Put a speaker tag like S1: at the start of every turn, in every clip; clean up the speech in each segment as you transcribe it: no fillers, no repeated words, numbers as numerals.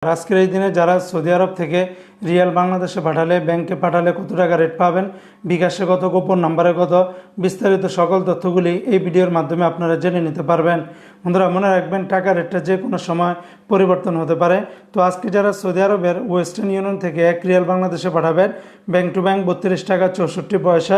S1: আজকের এই দিনে যারা সৌদি আরব থেকে রিয়াল বাংলাদেশে পাঠালে ব্যাংকে পাঠালে কত টাকা রেট পাবেন, বিকাশে কত, গোপন নাম্বারে কত, বিস্তারিত সকল তথ্যগুলি এই ভিডিওর মাধ্যমে আপনারা জেনে নিতে পারবেন। বন্ধুরা মনে রাখবেন, টাকা রেটটা যে কোনো সময় পরিবর্তন হতে পারে। তো আজকে যারা সৌদি আরবের ওয়েস্টার্ন ইউনিয়ন থেকে 1 রিয়াল বাংলাদেশে পাঠাবেন, ব্যাংক টু ব্যাংক 32 টাকা 64 পয়সা,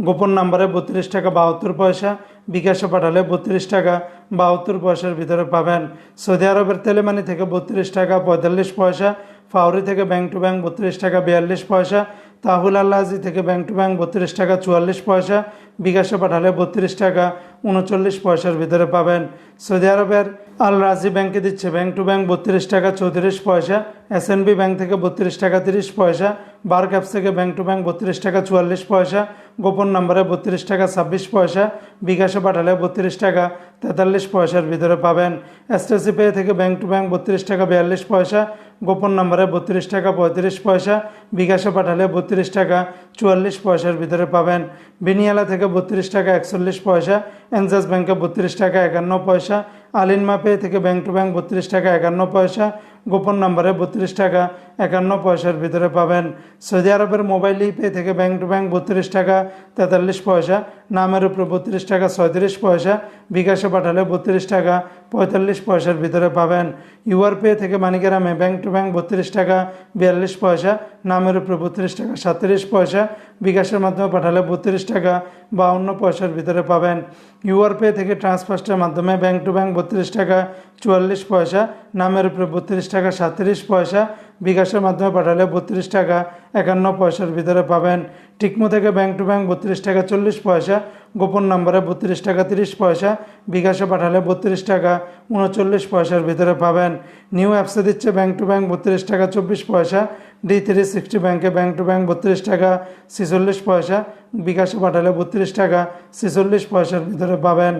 S1: গোপন নাম্বারে 32 টাকা 72 পয়সা, বিকাশে পাঠালে 32 টাকা 72 পয়সার ভিতরে পাবেন। সৌদি আরবের তেলেমানি থেকে 32 টাকা 45 পয়সা, ফাউরি থেকে ব্যাংক টু ব্যাংক 32 টাকা 42 পয়সা, তাহুল আল্লাজি থেকে ব্যাংক টু ব্যাংক 32 টাকা 44 পয়সা, বিকাশে পাঠালে 32 টাকা 39 পয়সার ভিতরে পাবেন। সৌদি আরবের আল রাজি ব্যাংকে দিচ্ছে ব্যাংক টু ব্যাংক 32 টাকা 34 পয়সা, এসএনবি ব্যাংক থেকে 32 টাকা 30 পয়সা, বার ক্যাপস থেকে ব্যাংক টু ব্যাংক 32 টাকা 44 পয়সা, গোপন নম্বরে 32 টাকা 26 পয়সা, বিকাশে পাঠালে 32 টাকা 43 পয়সার ভিতরে পাবেন। এসটিসি পে থেকে ব্যাংক টু ব্যাংক 32 টাকা 42 পয়সা, গোপন নম্বরে 32 টাকা 35 পয়সা, বিকাশে পাঠালে 32 টাকা 44 পয়সার ভিতরে পাবেন। বিনিয়ালা থেকে 32 টাকা 41 পয়সা, এনজাস ব্যাংকে 32 টাকা 51 পয়সা, আলিনমা পে থেকে ব্যাংক টু ব্যাংক 32 টাকা 51 পয়সা, গোপন নম্বরে 32 টাকা 51 পয়সার ভিতরে পাবেন। সৌদি আরবের মোবাইল পে থেকে ব্যাংক টু ব্যাংক 32 টাকা 43 পয়সা, নামের উপরে 32 টাকা 37 পয়সা, বিকাশে পাঠালে 32 টাকা 45 পয়সার ভিতরে পাবেন। ইউআর পে থেকে মানিকেরামে ব্যাংক টু ব্যাংক 32 টাকা 42 পয়সা, নামের উপরে 32 টাকা 37 পয়সা, বিকাশের মাধ্যমে পাঠালে 32 টাকা 52 পয়সার ভিতরে পাবেন। ইউআর পে থেকে ট্রান্সফার্স্টের মাধ্যমে ব্যাংক টু ব্যাংক 32 টাকা 44 পয়সা, নামের উপরে 32 টাকা 37 পয়সা, বিকাশের মাধ্যমে পাঠালে 32 টাকা 51 পয়সার ভিতরে পাবেন। টিকমো থেকে ব্যাংক টু ব্যাংক 32 টাকা 40 পয়সা, গোপন নম্বরে 32 টাকা 30 পয়সা, বিকাশে পাঠালে 32 টাকা 39 পয়সার ভিতরে পাবেন। নিউ অ্যাপসে দিচ্ছে ব্যাংক টু ব্যাংক 32 টাকা 24 পয়সা, D360 ব্যাংকে ব্যাংক টু ব্যাংক 32 টাকা 46 পয়সা, বিকাশে পাঠালে 32 টাকা 46 পয়সার ভিতরে পাবেন।